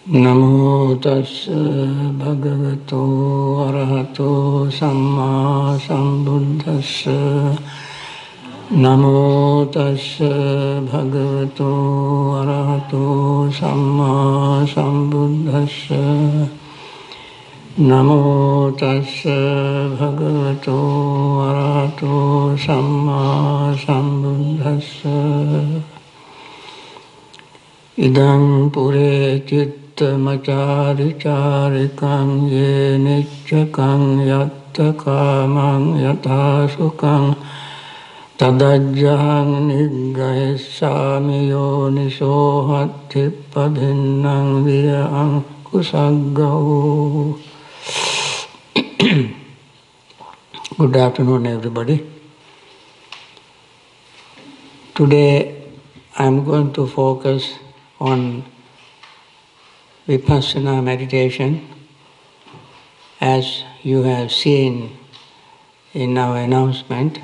Namo tassa bhagavato arahato samma sambuddhassa. Namo tassa bhagavato arahato samma sambuddhassa. Namo tassa bhagavato arahato samma sambuddhassa. Idam pure chittamacara carikam ye niccakam yatta kamam yatha sukam tadajjaham niggahisami yoniso hatti pabhinnam viyam kusaggau. Good afternoon, everybody. Today I am going to focus on Vipassana meditation. As you have seen in our announcement,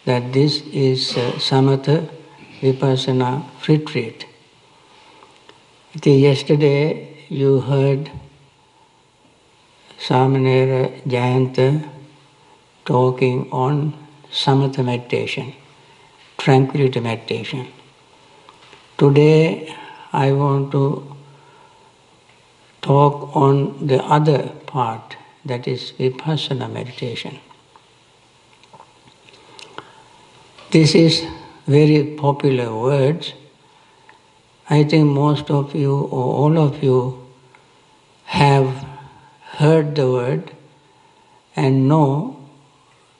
that this is Samatha Vipassana retreat. Yesterday you heard Samanera Jayanta talking on Samatha meditation, tranquility meditation. Today I want to talk on the other part, that is Vipassana meditation. This is very popular words. I think most of you or all of you have heard the word and know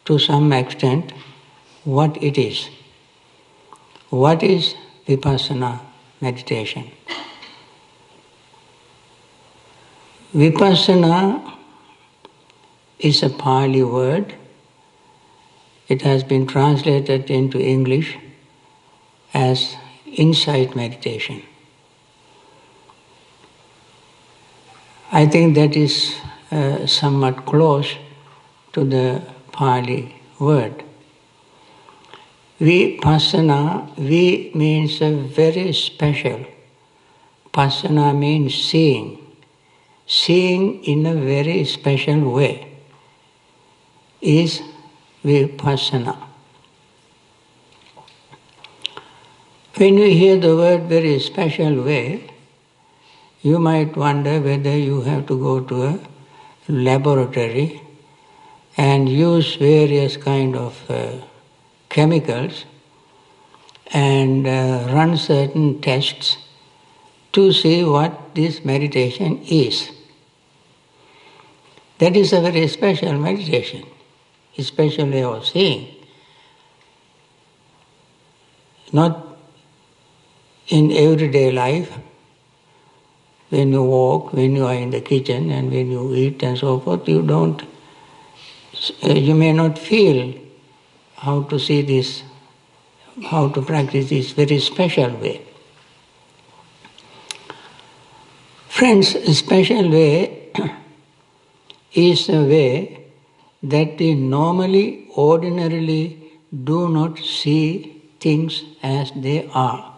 to some extent what it is. What is Vipassana meditation? Vipassana is a Pali word. It has been translated into English as insight meditation. I think that is somewhat close to the Pali word. Vipassana, vi means a very special. Passana means seeing. Seeing in a very special way is Vipassana. When you hear the word very special way, you might wonder whether you have to go to a laboratory and use various kind of chemicals and run certain tests to see what this meditation is. That is a very special meditation, a special way of seeing. Not in everyday life, when you walk, when you are in the kitchen and when you eat and so forth, you may not feel how to see this, how to practice this very special way. Friends, a special way is a way that we normally, ordinarily do not see things as they are.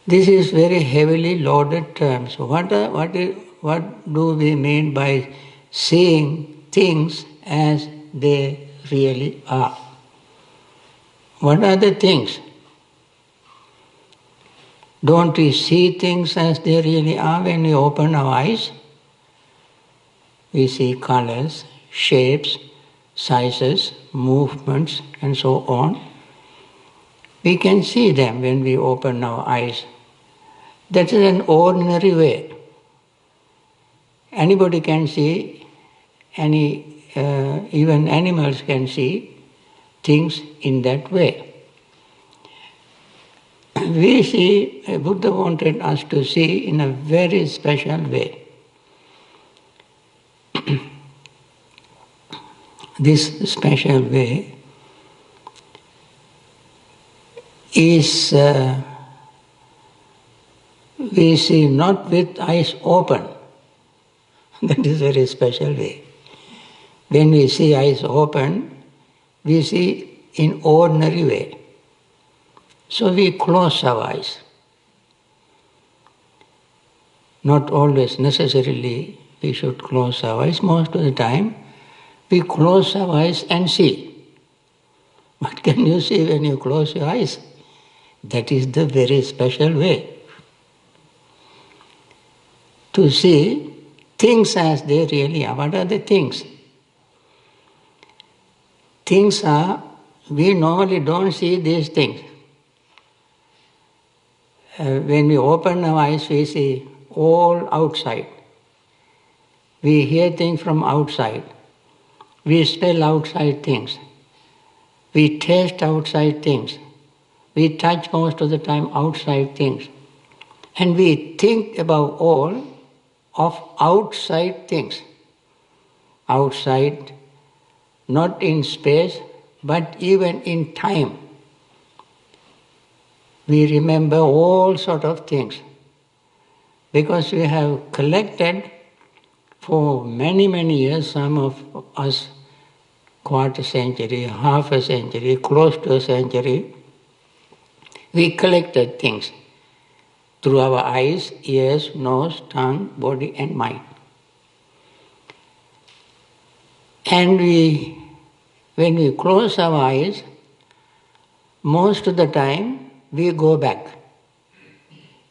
This is very heavily loaded term. So what do we mean by seeing things as they really are? What are the things? Don't we see things as they really are when we open our eyes? We see colors, shapes, sizes, movements, and so on. We can see them when we open our eyes. That is an ordinary way. Anybody can see, even animals can see things in that way. We see, Buddha wanted us to see in a very special way. This special way is, we see not with eyes open. That is a very special way. When we see eyes open, we see in ordinary way. So we close our eyes. Not always necessarily we should close our eyes. Most of the time we close our eyes and see. What can you see when you close your eyes? That is the very special way to see things as they really are. What are the things? Things are, we normally don't see these things. When we open our eyes, we see all outside. We hear things from outside. We smell outside things. We taste outside things. We touch most of the time outside things. And we think above all of outside things. Outside, not in space, but even in time. We remember all sort of things because we have collected for many, many years, some of us quarter century, half a century, close to a century, we collected things through our eyes, ears, nose, tongue, body and mind. And when we close our eyes, most of the time we go back.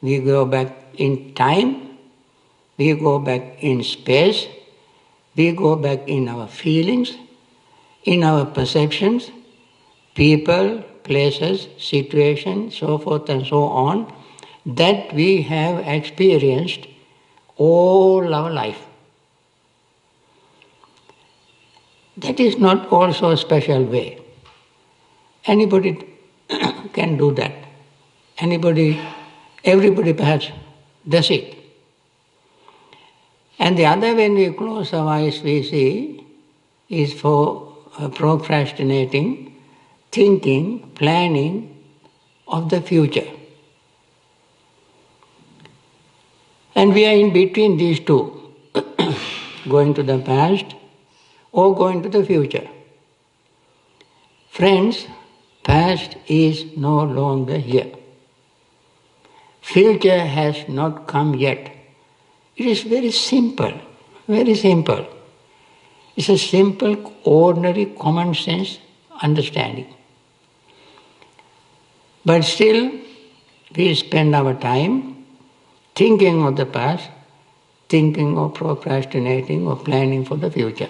We go back in time, we go back in space, we go back in our feelings, in our perceptions, people, places, situations, so forth and so on, that we have experienced all our life. That is not also a special way. Anybody can do that. Everybody perhaps does it. And the other, when we close our eyes, we see, is for procrastinating, thinking, planning of the future. And we are in between these two, going to the past or going to the future. Friends, past is no longer here. Future has not come yet. It is very simple, very simple. It's a simple, ordinary, common sense understanding. But still, we spend our time thinking of the past, thinking of procrastinating or planning for the future.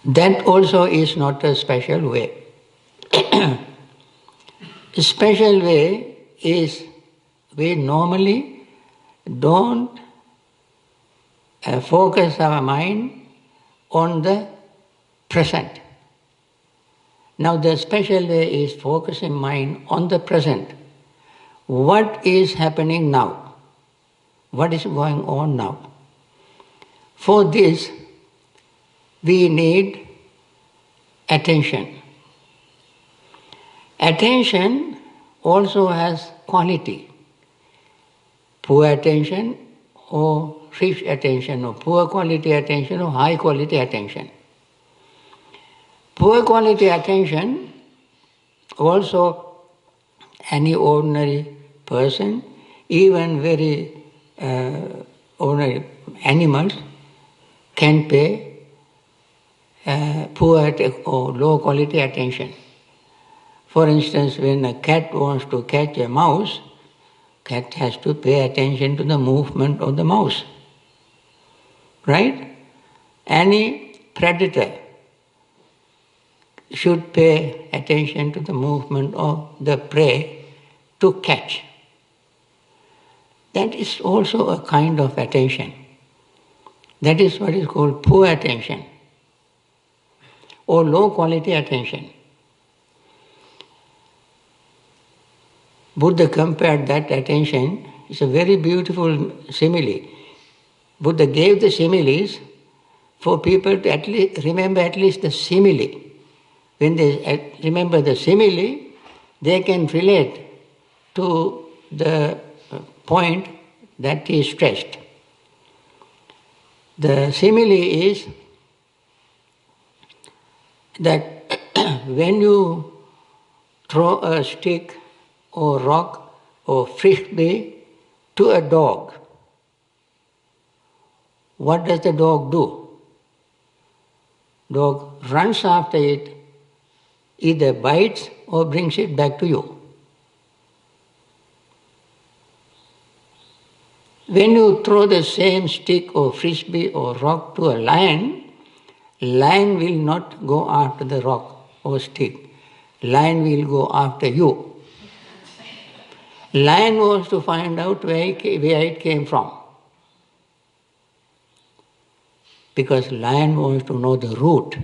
That also is not a special way. A special way is we normally don't focus our mind on the present. Now the special way is focusing mind on the present. What is happening now? What is going on now? For this, we need attention. Attention also has quality. Poor attention or rich attention, or poor quality attention or high quality attention. Poor quality attention also any ordinary person, even very ordinary animals can pay poor or low quality attention. For instance, when a cat wants to catch a mouse, cat has to pay attention to the movement of the mouse. Right? Any predator should pay attention to the movement of the prey to catch. That is also a kind of attention. That is what is called poor attention or low quality attention. Buddha compared that attention, it's a very beautiful simile. Buddha gave the similes for people to at least remember at least the simile. When they remember the simile, they can relate to the point that is stressed. The simile is that when you throw a stick or rock or frisbee to a dog, what does the dog do? Dog runs after it, either bites or brings it back to you. When you throw the same stick or frisbee or rock to a lion will not go after the rock or stick. Lion will go after you. Lion wants to find out where it came from. Because lion wants to know the root.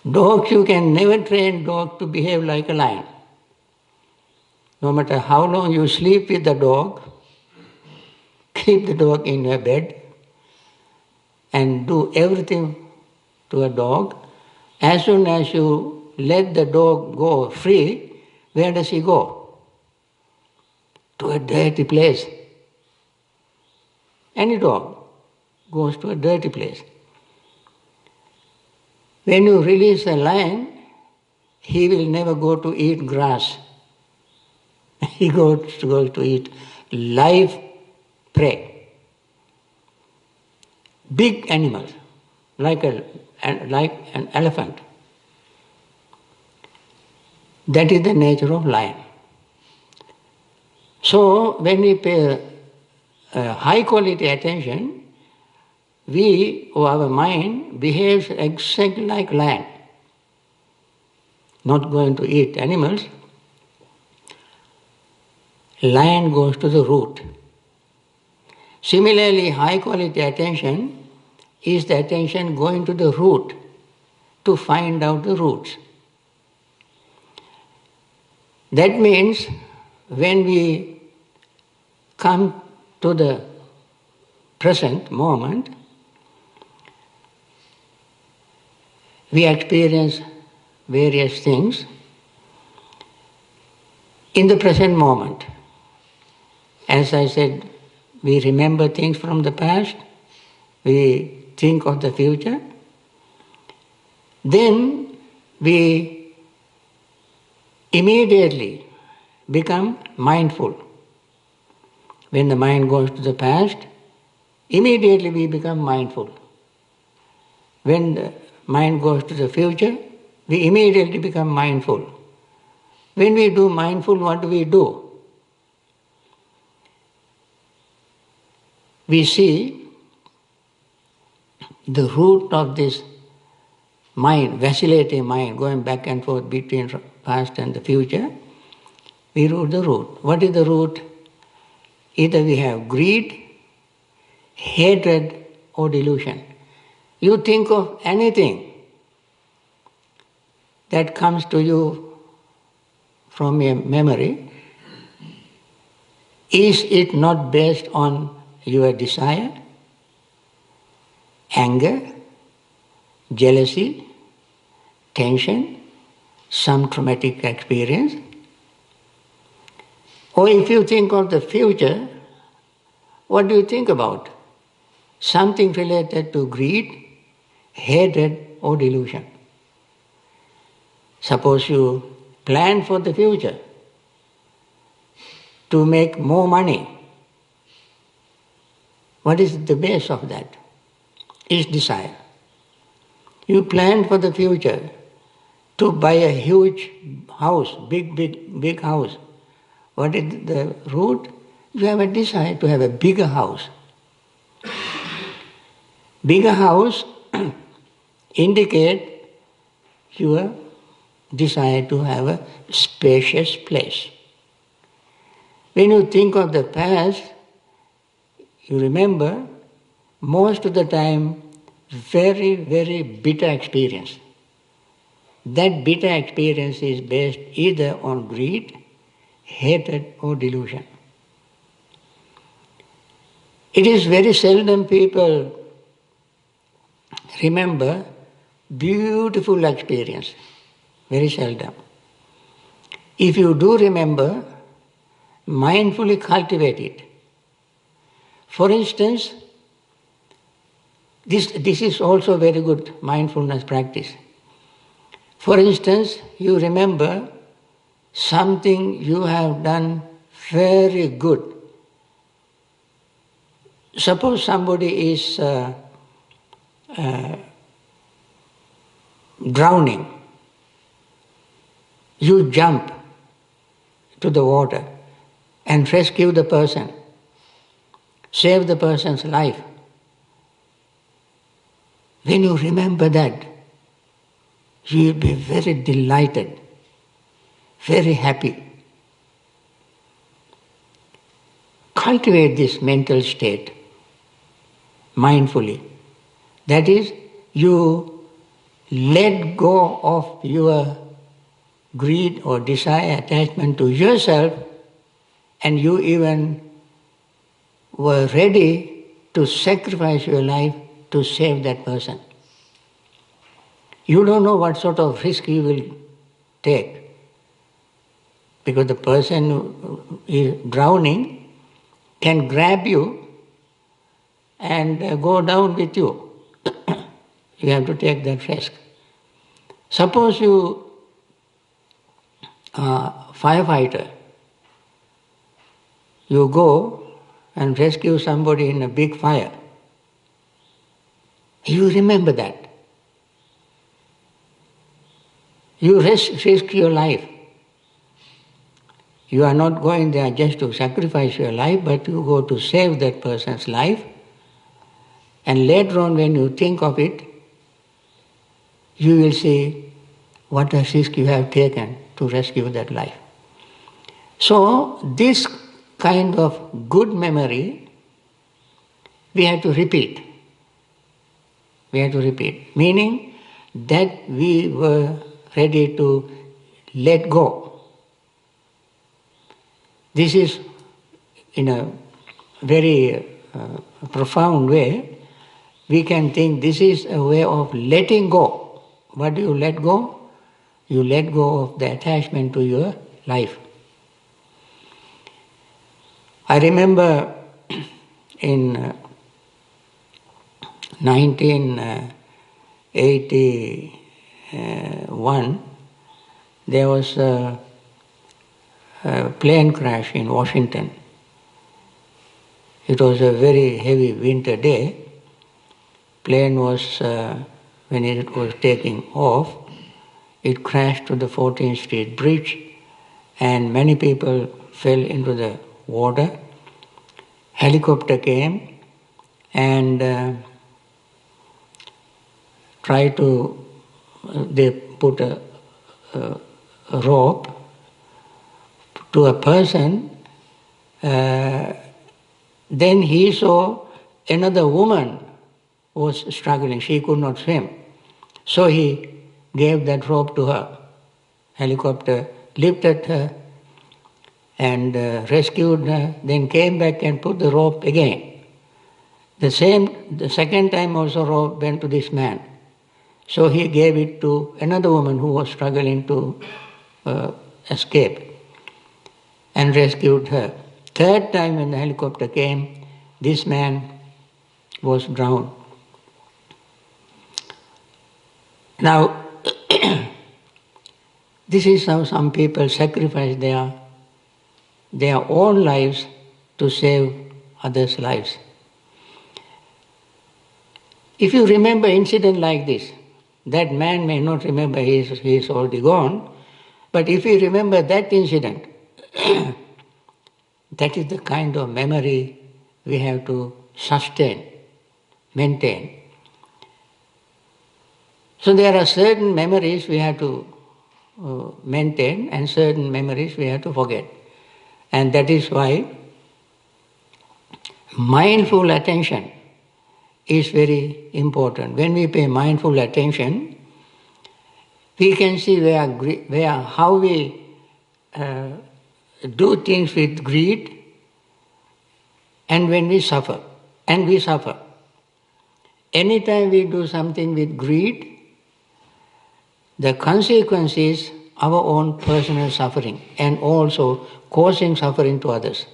Dogs, you can never train dog to behave like a lion. No matter how long you sleep with the dog, keep the dog in your bed and do everything to a dog. As soon as you let the dog go free, where does he go? To a dirty place. Any dog goes to a dirty place. When you release a lion, he will never go to eat grass. He goes to eat live prey. Big animals, like an elephant. That is the nature of lion. So when we pay high quality attention, our mind behaves exactly like lion. Not going to eat animals. Lion goes to the root. Similarly, high quality attention is the attention going to the root to find out the roots. That means when we come to the present moment, we experience various things in the present moment. As I said, we remember things from the past, we think of the future, then we immediately become mindful. When the mind goes to the past, immediately we become mindful. When the mind goes to the future, we immediately become mindful. When we do mindful, what do? We see the root of this mind, vacillating mind, going back and forth between past and the future. We root the root. What is the root? Either we have greed, hatred, or delusion. You think of anything that comes to you from your memory, is it not based on your desire, anger, jealousy, tension, some traumatic experience? Or if you think of the future, what do you think about? Something related to greed, hatred, or delusion. Suppose you plan for the future to make more money. What is the base of that? Is desire. You plan for the future to buy a huge house, big house. What is the root? You have a desire to have a bigger house. Bigger house indicate your desire to have a spacious place. When you think of the past, you remember most of the time very, very bitter experience. That bitter experience is based either on greed, hatred, or delusion. It is very seldom people remember beautiful experience. Very seldom. If you do remember, mindfully cultivate it. For instance, this is also very good mindfulness practice. For instance, you remember something you have done very good Suppose somebody is drowning. You jump to the water and rescue the person, save the person's life. When you remember that, you will be very delighted, very happy. Cultivate this mental state mindfully. That is, you let go of your greed or desire, attachment to yourself, and you even were ready to sacrifice your life to save that person. You don't know what sort of risk you will take, because the person who is drowning can grab you and go down with you. You have to take that risk. Suppose you are a firefighter. You go and rescue somebody in a big fire. You remember that. You risk your life. You are not going there just to sacrifice your life, but you go to save that person's life. And later on, when you think of it, you will see what a risk you have taken to rescue that life. So, this kind of good memory, we have to repeat. We have to repeat. Meaning that we were ready to let go. This is, in a very profound way, we can think this is a way of letting go. What do you let go? You let go of the attachment to your life. I remember in 1981, there was a plane crash in Washington. It was a very heavy winter day. Plane was, when it was taking off, it crashed to the 14th Street Bridge, and many people fell into the water. Helicopter came and they put a rope to a person. Then he saw another woman was struggling. She could not swim. So he gave that rope to her. Helicopter lifted her and rescued her, then came back and put the rope again. The second time also rope went to this man. So he gave it to another woman who was struggling to escape and rescued her. Third time when the helicopter came, this man was drowned. Now, this is how some people sacrifice their own lives to save others' lives. If you remember incident like this, that man may not remember, he is already gone, but if you remember that incident, that is the kind of memory we have to sustain, maintain. So there are certain memories we have to maintain and certain memories we have to forget. And that is why mindful attention is very important. When we pay mindful attention, we can see how we do things with greed, and when we suffer. And we suffer. Anytime we do something with greed, the consequence is our own personal suffering and also causing suffering to others.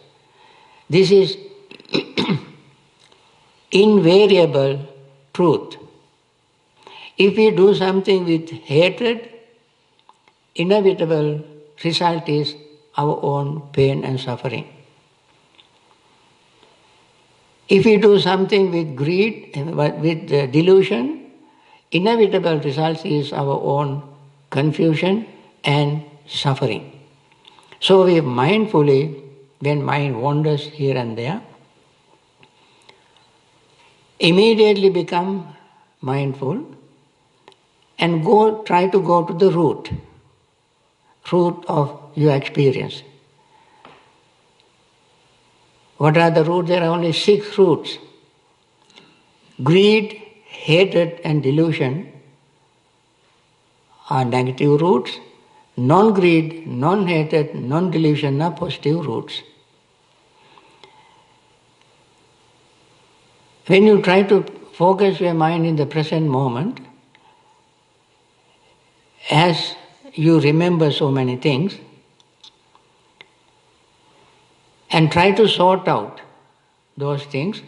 This is invariable truth. If we do something with hatred, inevitable result is our own pain and suffering. If we do something with greed, with delusion, inevitable result is our own confusion and suffering. So we mindfully, when mind wanders here and there, immediately become mindful and try to go to the root of your experience. What are the roots? There are only 6 roots. Greed, hatred and delusion are negative roots. Non-greed, non-hatred, non-delusion are positive roots. When you try to focus your mind in the present moment, as you remember so many things, and try to sort out those things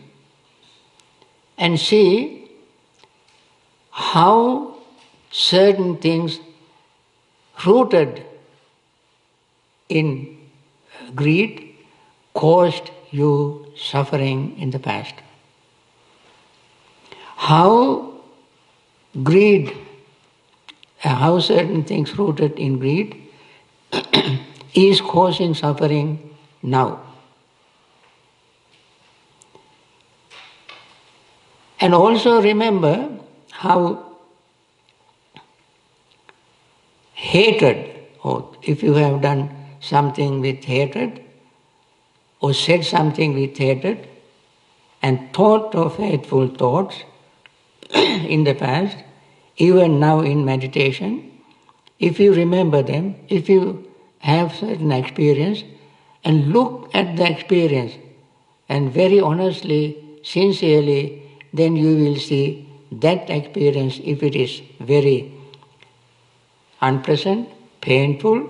and see how certain things rooted in greed caused you suffering in the past. How certain things rooted in greed is causing suffering now. And also remember how hatred, or if you have done something with hatred, or said something with hatred, and thought of hateful thoughts in the past, even now in meditation, if you remember them, if you have certain experience, and look at the experience, and very honestly, sincerely, then you will see that experience, if it is very unpleasant, painful,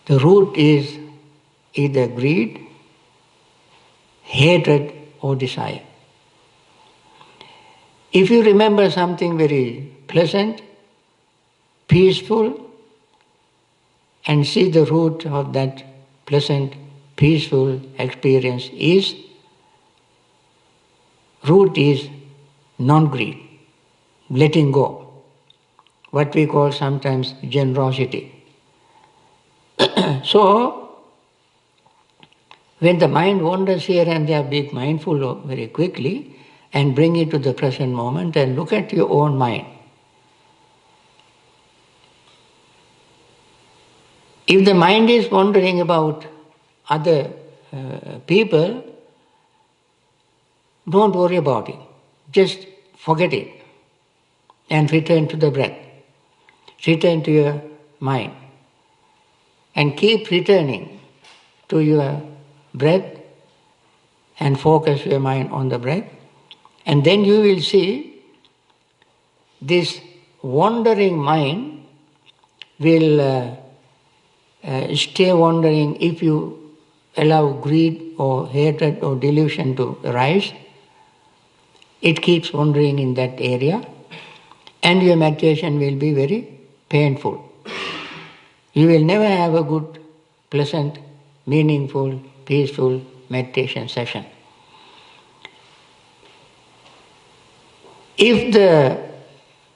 the root is either greed, hatred or desire. If you remember something very pleasant, peaceful, and see the root of that pleasant, peaceful experience is non-greed, letting go, what we call sometimes generosity. So, when the mind wanders here and there, be mindful very quickly and bring it to the present moment and look at your own mind. If the mind is wandering about other people, don't worry about it. Just forget it and return to the breath. Return to your mind and keep returning to your breath and focus your mind on the breath. And then you will see this wandering mind will stay wandering if you allow greed or hatred or delusion to arise. It keeps wandering in that area and your meditation will be very painful. You will never have a good, pleasant, meaningful, peaceful meditation session. If the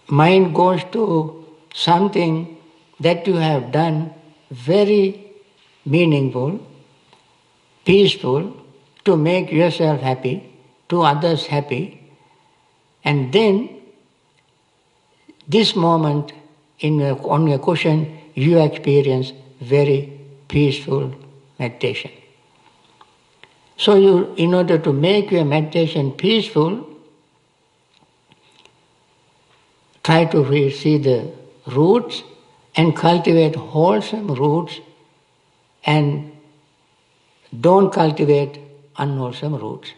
mind goes to something that you have done very meaningful, peaceful, to make yourself happy, to others happy, and then this moment on your cushion you experience very peaceful meditation. So in order to make your meditation peaceful, try to see the roots and cultivate wholesome roots and don't cultivate unwholesome roots.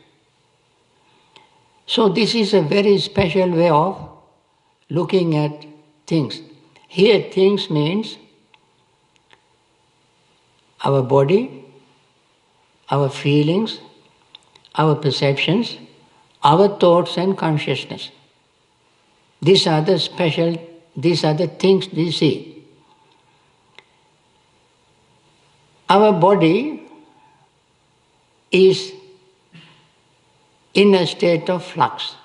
So this is a very special way of looking at things. Here things means our body, our feelings, our perceptions, our thoughts and consciousness. These are the things we see. Our body is in a state of flux,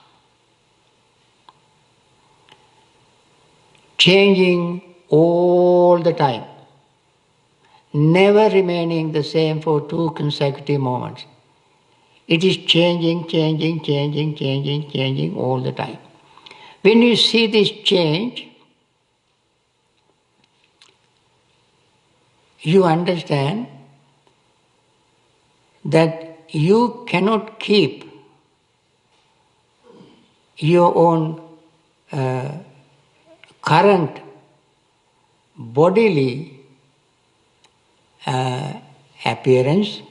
changing all the time, never remaining the same for 2 consecutive moments. It is changing all the time. When you see this change, you understand that you cannot keep your own current bodily appearance,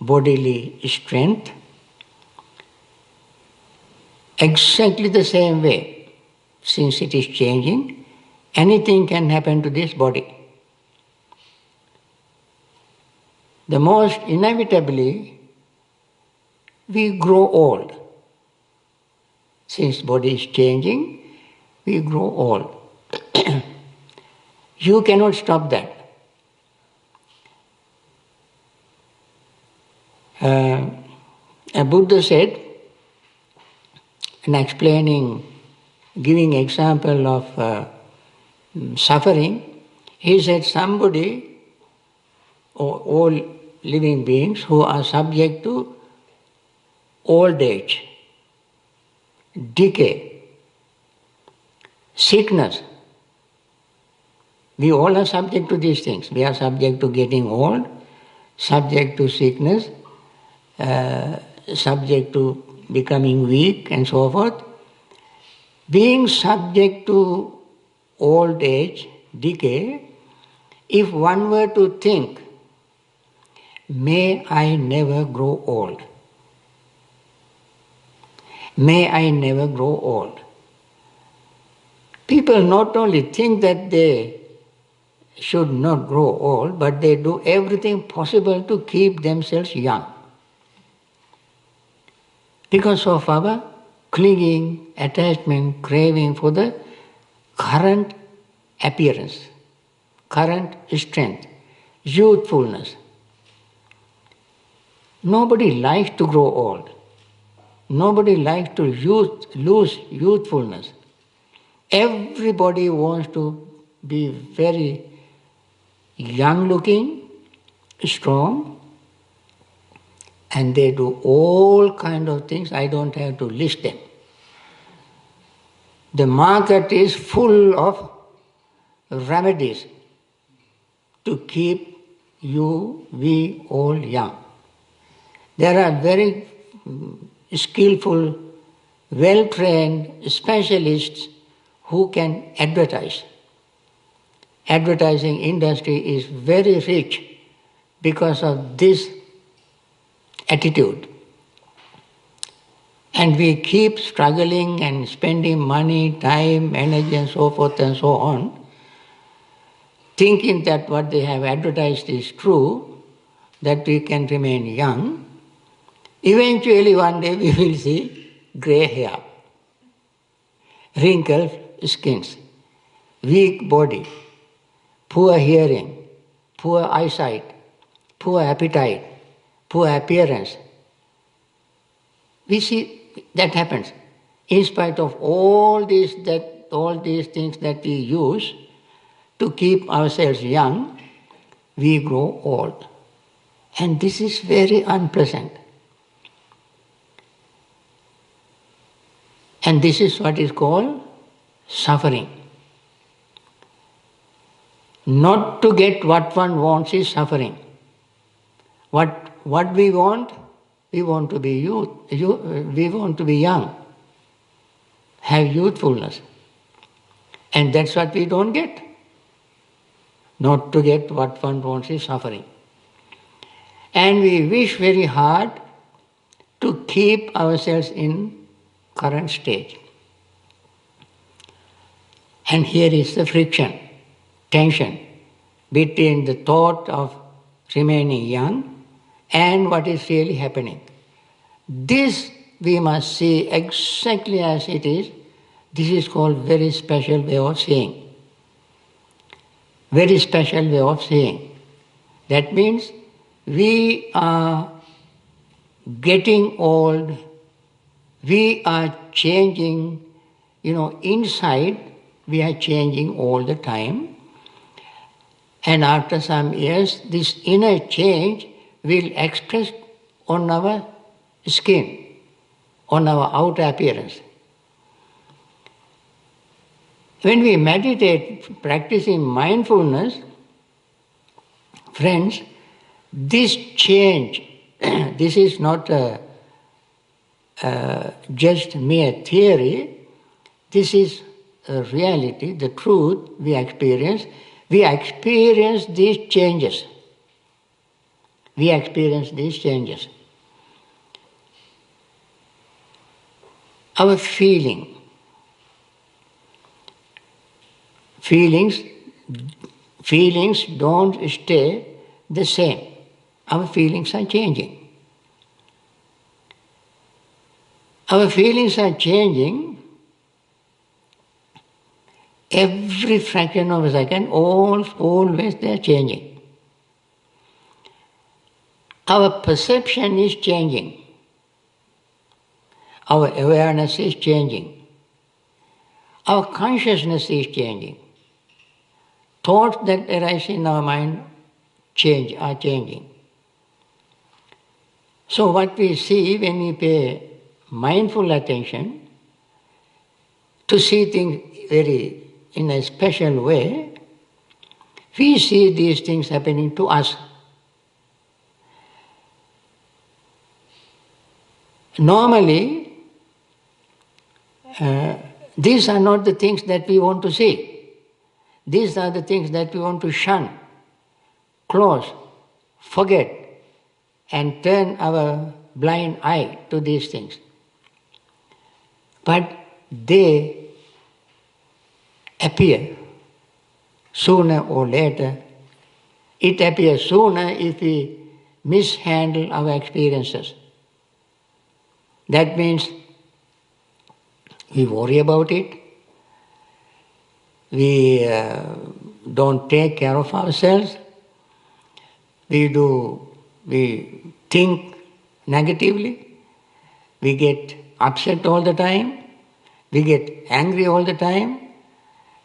bodily strength, exactly the same way. Since it is changing, anything can happen to this body. The most inevitably, we grow old. Since body is changing, we grow old. You cannot stop that. A Buddha said, in explaining, giving example of suffering, he said somebody, or all living beings who are subject to old age, decay, sickness. We all are subject to these things. We are subject to getting old, subject to sickness, subject to becoming weak and so forth. Being subject to old age, decay, if one were to think, may I never grow old. May I never grow old. People not only think that they should not grow old, but they do everything possible to keep themselves young. Because of our clinging, attachment, craving for the current appearance, current strength, youthfulness. Nobody likes to grow old. Nobody likes to lose youthfulness. Everybody wants to be very young looking, strong, and they do all kind of things. I don't have to list them. The market is full of remedies to keep we all young. There are very skillful, well-trained specialists who can advertise. Advertising industry is very rich because of this attitude. And we keep struggling and spending money, time, energy and so forth and so on, thinking that what they have advertised is true, that we can remain young. Eventually one day we will see grey hair, wrinkled skins, weak body, poor hearing, poor eyesight, poor appetite, poor appearance. We see that happens. In spite of all these things that we use to keep ourselves young, we grow old. And this is very unpleasant. And this is what is called suffering. Not to get what one wants is suffering. What we want to be youth. We want to be young, have youthfulness. And that's what we don't get. Not to get what one wants is suffering. And we wish very hard to keep ourselves in current stage. And here is the friction, tension between the thought of remaining young and what is really happening. This we must see exactly as it is. This is called very special way of seeing. Very special way of seeing. That means we are getting old, we are changing, inside we are changing all the time. And after some years, this inner change will express on our skin, on our outer appearance. When we meditate, practicing mindfulness, friends, this change, this is not just mere theory, this is a reality, the truth we experience. We experience these changes. We experience these changes. Our feelings don't stay the same. Our feelings are changing. Our feelings are changing every fraction of a second, always they are changing. Our perception is changing. Our awareness is changing. Our consciousness is changing. Thoughts that arise in our mind are changing. So what we see when we pay mindful attention to see things in a special way, we see these things happening to us. Normally, these are not the things that we want to see. These are the things that we want to shun, close, forget, and turn our blind eye to these things. But they appear sooner or later. It appears sooner if we mishandle our experiences. That means we worry about it, we don't take care of ourselves, we think negatively, we get upset all the time, we get angry all the time,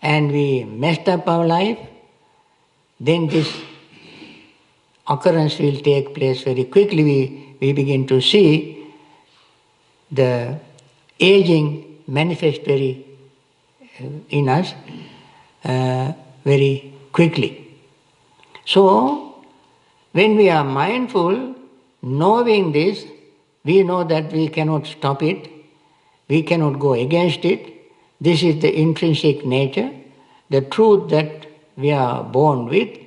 and we messed up our life. Then this occurrence will take place very quickly. We begin to see the aging manifest in us very quickly. So, when we are mindful, knowing this, we know that we cannot stop it, we cannot go against it. This is the intrinsic nature, the truth that we are born with,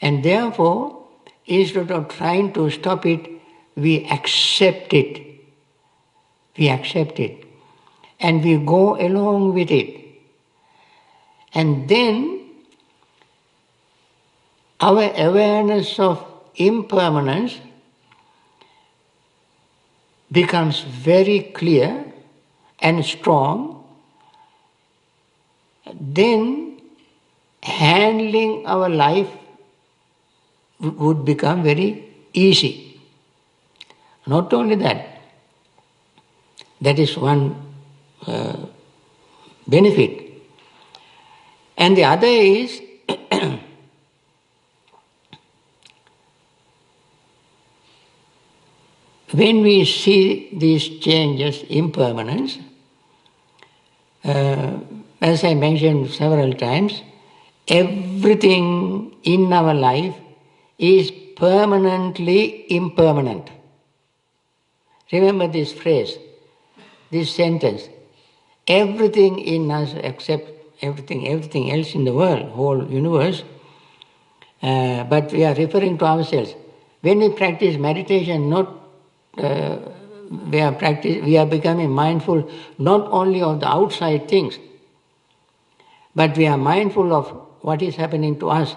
and therefore, instead of trying to stop it, we accept it. We accept it. And we go along with it. And then our awareness of impermanence becomes very clear and strong. Then handling our life would become very easy. Not only that, that is one benefit. And the other is when we see these changes, impermanence, as I mentioned several times, everything in our life is permanently impermanent. Remember this phrase, this sentence. Everything in us except everything else in the world, whole universe, but we are referring to ourselves. When we practice meditation, we are becoming mindful not only of the outside things, but we are mindful of what is happening to us.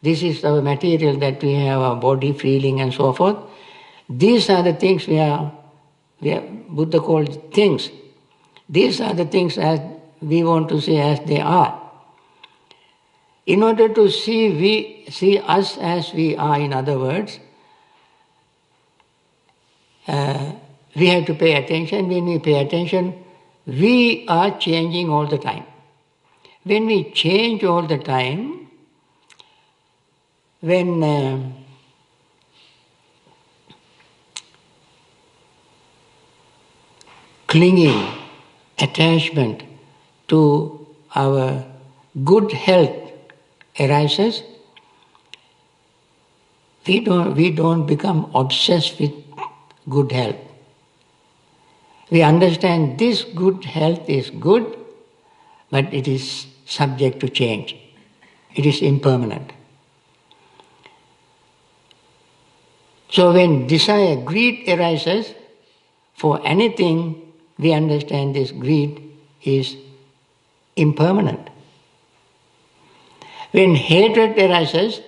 This is our material that we have, our body, feeling and so forth. These are the things Buddha called things. These are the things as we want to see as they are. In order to see us as we are, in other words, we have to pay attention. When we pay attention, we are changing all the time. When we change all the time, when clinging, attachment to our good health arises, we don't become obsessed with good health. We understand this good health is good, but it is subject to change. It is impermanent. So when desire, greed arises for anything, we understand this greed is impermanent. When hatred arises,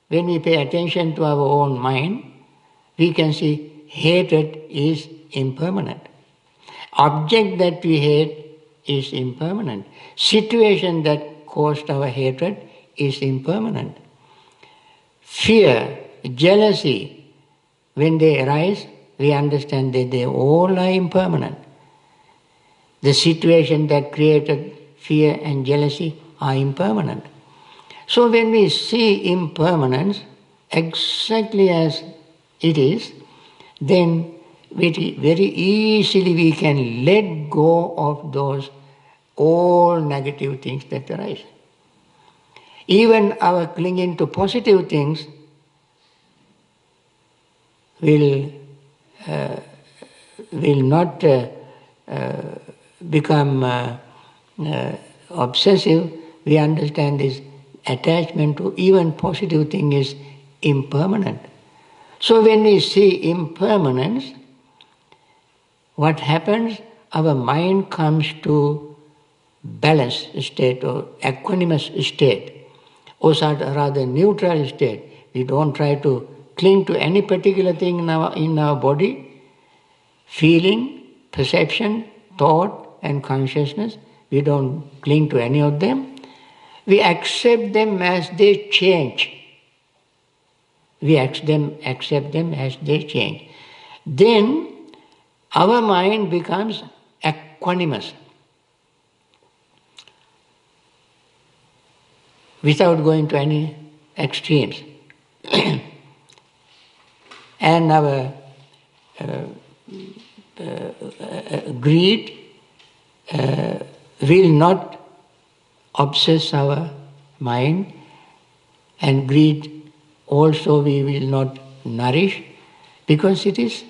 when we pay attention to our own mind, we can see hatred is impermanent. Object that we hate is impermanent. Situation that caused our hatred is impermanent. Fear, jealousy, when they arise, we understand that they all are impermanent. The situation that created fear and jealousy are impermanent. So when we see impermanence exactly as it is, then very easily we can let go of those all negative things that arise. Even our clinging to positive things will not become obsessive. We understand this attachment to even positive thing is impermanent. So when we see impermanence, what happens? Our mind comes to balanced state or equanimous state, or rather neutral state. We don't try to cling to any particular thing in our body. Feeling, perception, thought and consciousness, we don't cling to any of them. We accept them as they change. We accept them as they change. Then our mind becomes equanimous without going to any extremes. And our greed will not obsess our mind, and greed also we will not nourish, because it is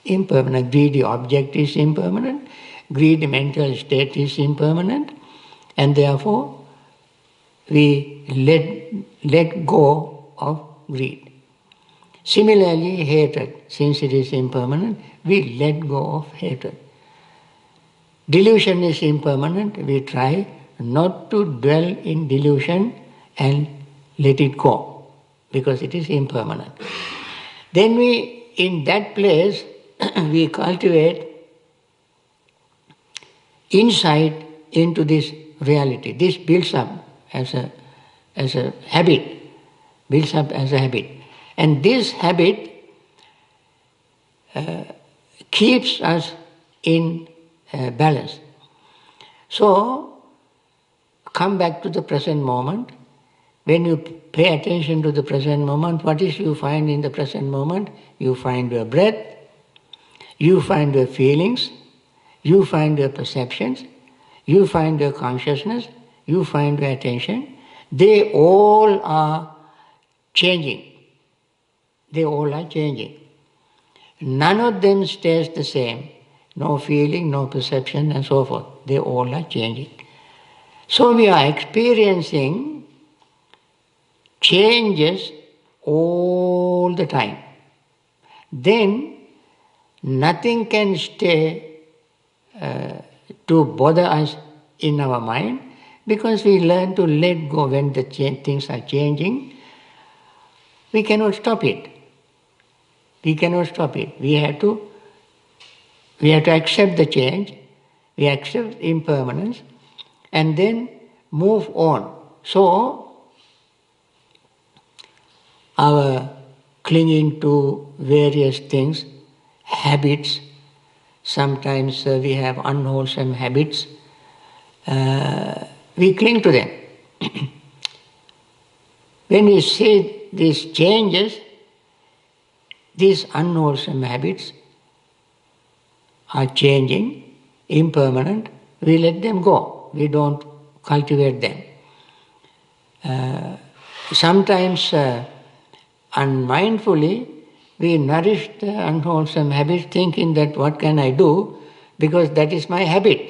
impermanent. Greedy object is impermanent, greedy mental state is impermanent, and therefore we let go of greed. Similarly, hatred, since it is impermanent, we let go of hatred. Delusion is impermanent, we try not to dwell in delusion and let it go, because it is impermanent. Then in that place, we cultivate insight into this reality. This builds up as a habit, And this habit keeps us in balance. So, come back to the present moment. When you pay attention to the present moment, what is you find in the present moment? You find your breath, you find your feelings, you find your perceptions, you find your consciousness, you find your attention. They all are changing. None of them stays the same. No feeling, no perception, and so forth. They all are changing. So we are experiencing changes all the time. Then nothing can stay to bother us in our mind, because we learn to let go when the things are changing. We cannot stop it. We have to accept the change, we accept impermanence, and then move on. So, our clinging to various things, habits, sometimes we have unwholesome habits, we cling to them. When we see these changes, these unwholesome habits are changing, impermanent, we let them go. We don't cultivate them. Sometimes unmindfully, we nourish the unwholesome habits thinking that what can I do because that is my habit.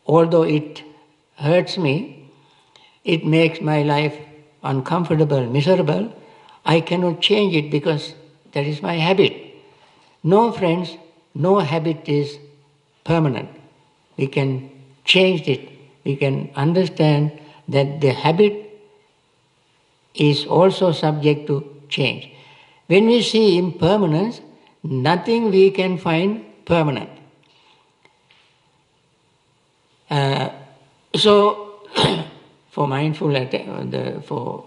Although it hurts me, it makes my life uncomfortable, miserable, I cannot change it because that is my habit. No, friends, no habit is permanent. We can change it. We can understand that the habit is also subject to change. When we see impermanence, nothing we can find permanent. So, for for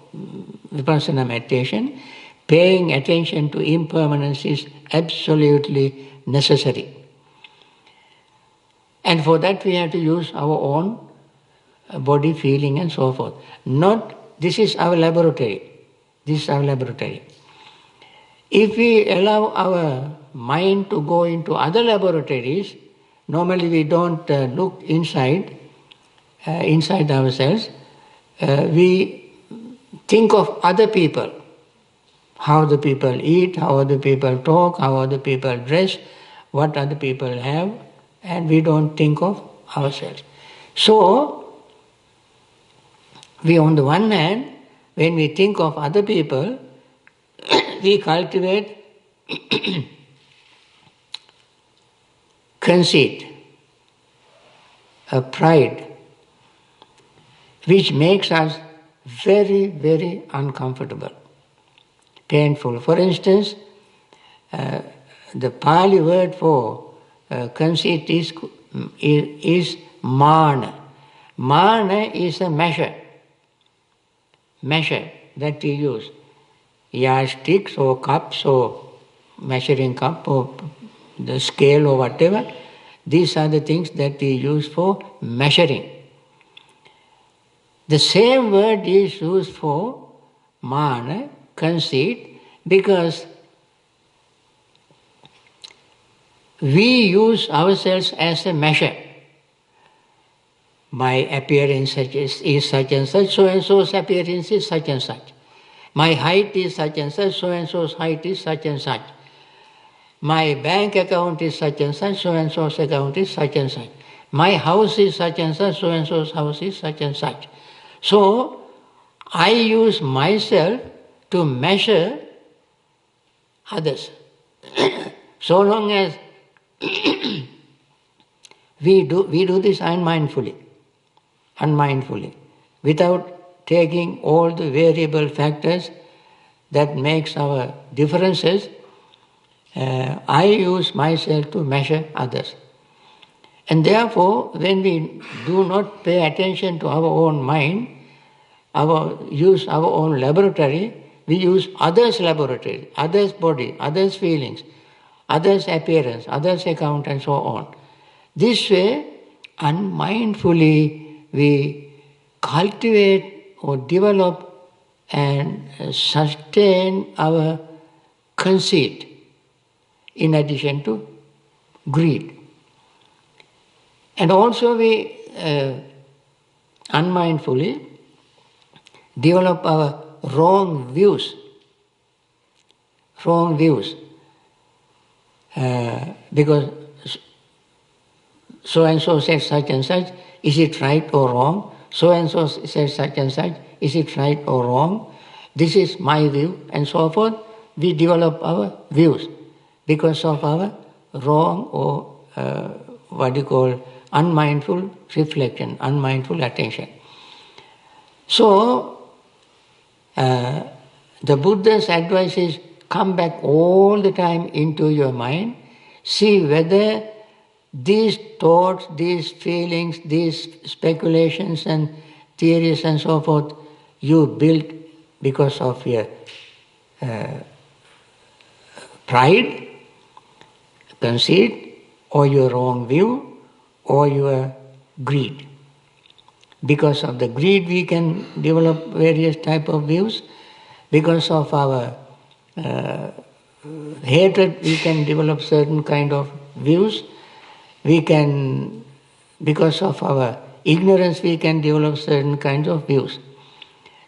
Vipassana meditation, paying attention to impermanence is absolutely necessary. And for that we have to use our own body, feeling and so forth. This is our laboratory. This is our laboratory. If we allow our mind to go into other laboratories, normally we don't look inside ourselves. We think of other people, how the people eat, how other people talk, how other people dress, what other people have, and we don't think of ourselves. So, we on the one hand, when we think of other people, we cultivate conceit, a pride, which makes us very, very uncomfortable, painful. For instance, the Pali word for conceit is mana. Mana is a measure that we use. Yardsticks or cups or measuring cup or the scale or whatever, these are the things that we use for measuring. The same word is used for mana, conceit, because we use ourselves as a measure. My appearance is such and such, so and so's appearance is such and such. My height is such and such, so and so's height is such and such. My bank account is such and so's account is such and such. My house is such and so's house is such and such. So, I use myself to measure others. So long as we do this unmindfully, without taking all the variable factors that makes our differences, I use myself to measure others. And therefore, when we do not pay attention to our own mind, use our own laboratory, we use others' laboratory, others' body, others' feelings, others' appearance, others' account and so on. This way, unmindfully, we cultivate or develop and sustain our conceit in addition to greed. And also we unmindfully develop our wrong views. Because so and so said such and such, is it right or wrong? So and so said such and such, is it right or wrong? This is my view, and so forth. We develop our views because of our wrong or unmindful reflection, unmindful attention. So, the Buddha's advice is come back all the time into your mind, see whether these thoughts, these feelings, these speculations and theories and so forth, you built because of your pride, conceit, or your own view, or your greed. Because of the greed we can develop various type of views. Because of our hatred we can develop certain kind of views. Because of our ignorance we can develop certain kinds of views.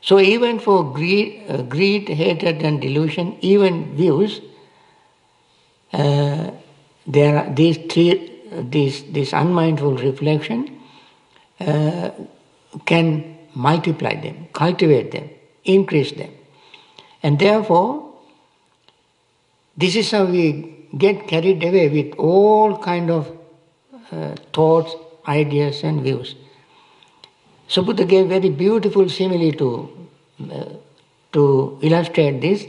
So even for greed, hatred and delusion, even views, there are these this unmindful reflection can multiply them, cultivate them, increase them. And therefore, this is how we get carried away with all kind of thoughts, ideas and views. So Buddha gave very beautiful simile to illustrate this.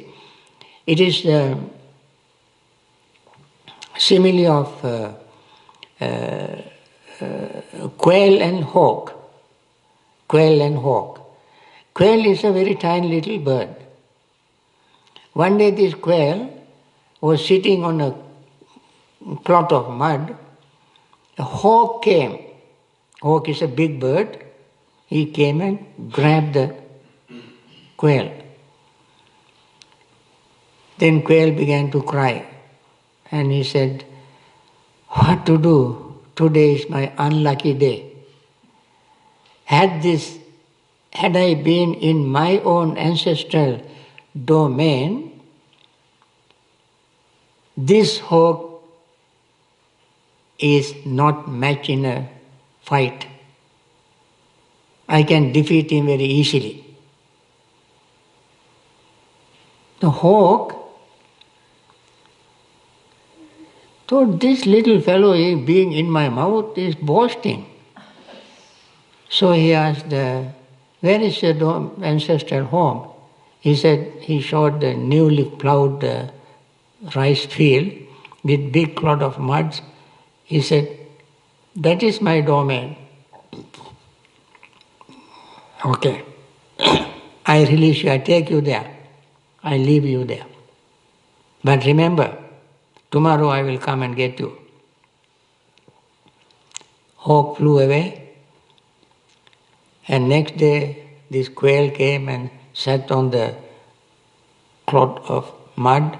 It is the simile of quail and hawk. Quail and hawk. Quail is a very tiny little bird. One day this quail was sitting on a clot of mud. A hawk came. Hawk is a big bird. He came and grabbed the quail. Then quail began to cry. And he said, "What to do? Today is my unlucky day. Had I been in my own ancestral domain, this hawk is not match in a fight. I can defeat him very easily." The hawk thought, this little fellow being in my mouth is boasting. So he asked, "Where is your ancestral home?" He said, he showed the newly ploughed rice field with big clod of mud. He said, "That is my domain." Okay. I release you, I take you there. I leave you there. But remember, tomorrow I will come and get you. Hawk flew away. And next day, this quail came and sat on the clot of mud,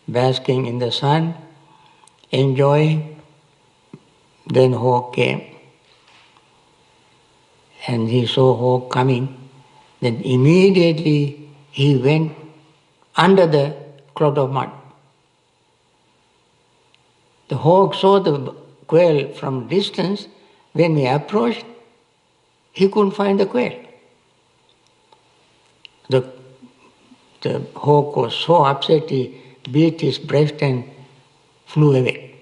basking in the sun, enjoying. Then hawk came. And he saw hawk coming. Then immediately he went under the clot of mud. The hawk saw the quail from distance. When he approached, he couldn't find the quail. The hawk was so upset, he beat his breast and flew away.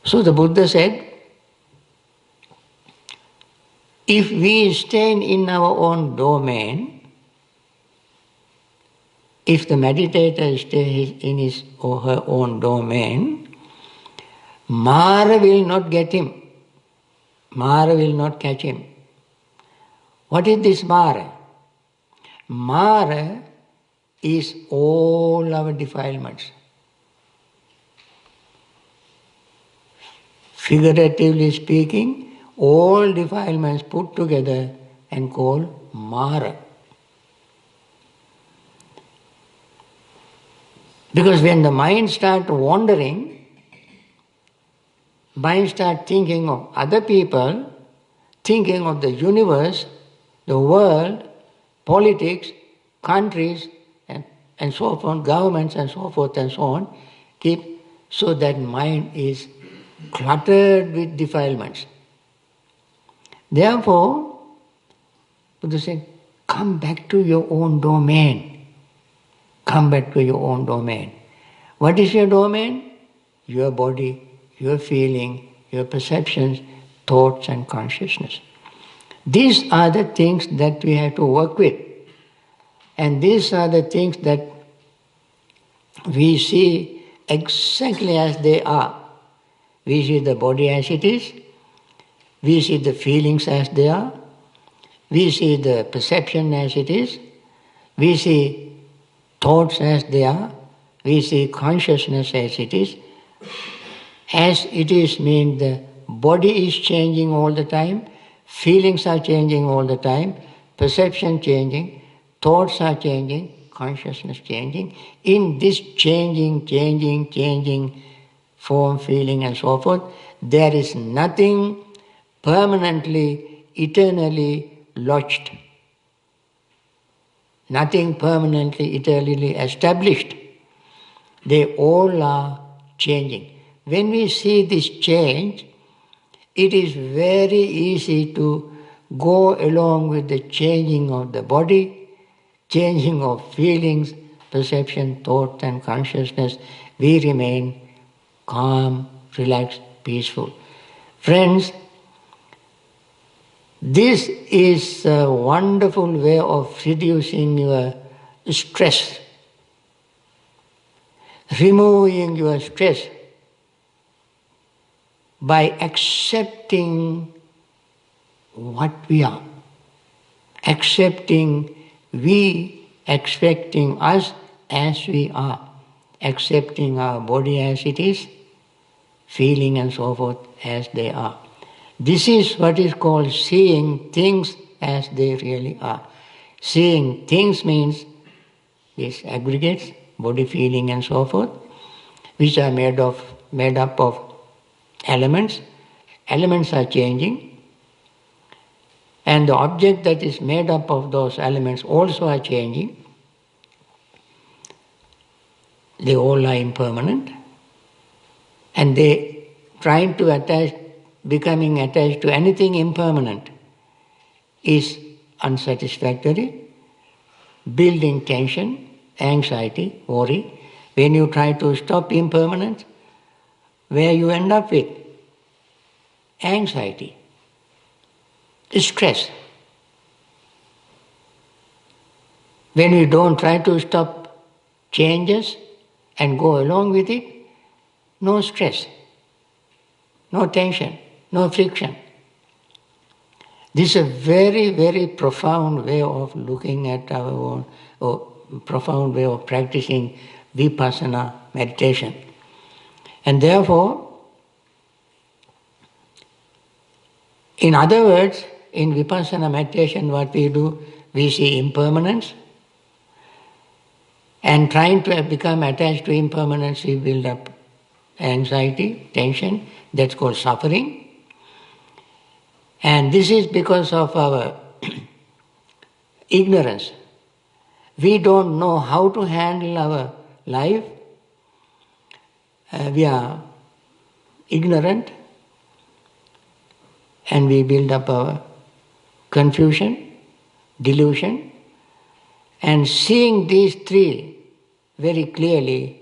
So the Buddha said, if we stay in our own domain, if the meditator stays in his or her own domain, Mara will not get him. Mara will not catch him. What is this Mara? Mara is all our defilements. Figuratively speaking, all defilements put together and called Mara. Because when the mind starts wandering, mind starts thinking of other people, thinking of the universe, the world, politics, countries, and so on, governments and so forth and so on, so that mind is cluttered with defilements. Therefore, Buddha said, come back to your own domain. Come back to your own domain. What is your domain? Your body, your feeling, your perceptions, thoughts and consciousness. These are the things that we have to work with. And these are the things that we see exactly as they are. We see the body as it is. We see the feelings as they are. We see the perception as it is, we see thoughts as they are, we see consciousness as it is. As it is means the body is changing all the time, feelings are changing all the time, perception changing, thoughts are changing, consciousness changing. In this changing form, feeling and so forth, there is nothing permanently, eternally lodged. Nothing permanently, eternally established. They all are changing. When we see this change, it is very easy to go along with the changing of the body, changing of feelings, perception, thought and consciousness. We remain calm, relaxed, peaceful. Friends, this is a wonderful way of reducing your stress, removing your stress by accepting what we are, accepting we, expecting us as we are, accepting our body as it is, feeling and so forth as they are. This is what is called seeing things as they really are. Seeing things means these aggregates, body, feeling and so forth, which are made up of elements. Elements are changing, and the object that is made up of those elements also are changing. They all are impermanent, and they trying to becoming attached to anything impermanent is unsatisfactory, building tension, anxiety, worry. When you try to stop impermanence, where you end up with? Anxiety, stress. When we don't try to stop changes and go along with it, no stress, no tension, no friction. This is a very, very profound way of looking at our own, or profound way of practicing Vipassana meditation. And therefore, in other words, in Vipassana meditation, what we do, we see impermanence, and trying to become attached to impermanence, we build up anxiety, tension, that's called suffering. And this is because of our ignorance. We don't know how to handle our life. We are ignorant, and we build up our confusion, delusion, and seeing these three very clearly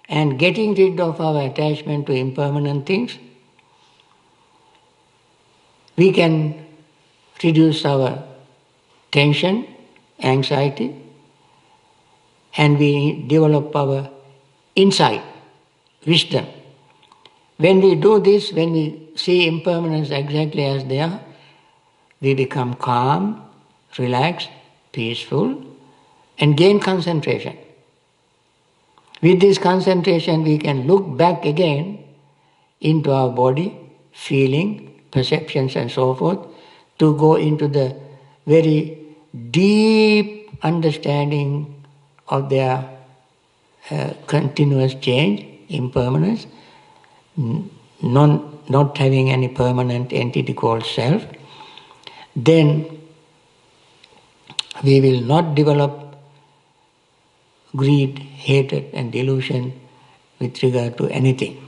and getting rid of our attachment to impermanent things, we can reduce our tension, anxiety, and we develop our insight, wisdom. When we do this, when we see impermanence exactly as they are, we become calm, relaxed, peaceful, and gain concentration. With this concentration, we can look back again into our body, feeling, perceptions and so forth, to go into the very deep understanding of their continuous change, impermanence, not having any permanent entity called self. Then we will not develop greed, hatred and delusion with regard to anything.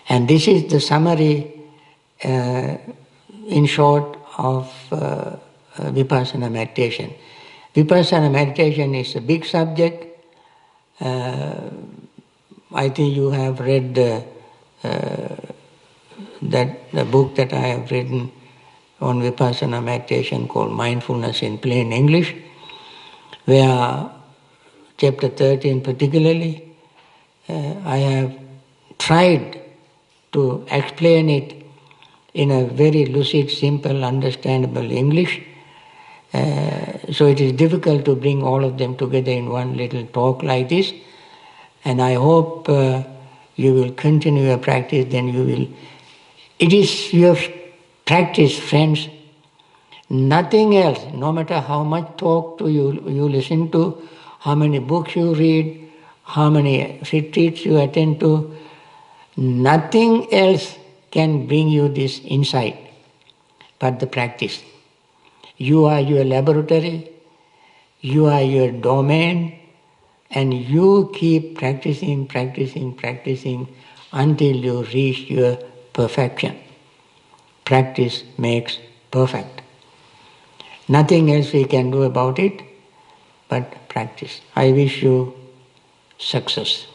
And this is the summary, in short, of Vipassana meditation. Vipassana meditation is a big subject. I think you have read the book that I have written on Vipassana meditation called Mindfulness in Plain English, where chapter 13 particularly, I have tried to explain it in a very lucid, simple, understandable English, So it is difficult to bring all of them together in one little talk like this. And I hope you will continue your practice, then you will. It is your practice, friends. Nothing else, no matter how much talk to you listen to, how many books you read, how many retreats you attend to, nothing else can bring you this insight but the practice. You are your laboratory, you are your domain, and you keep practicing until you reach your perfection. Practice makes perfect. Nothing else we can do about it but practice. I wish you success.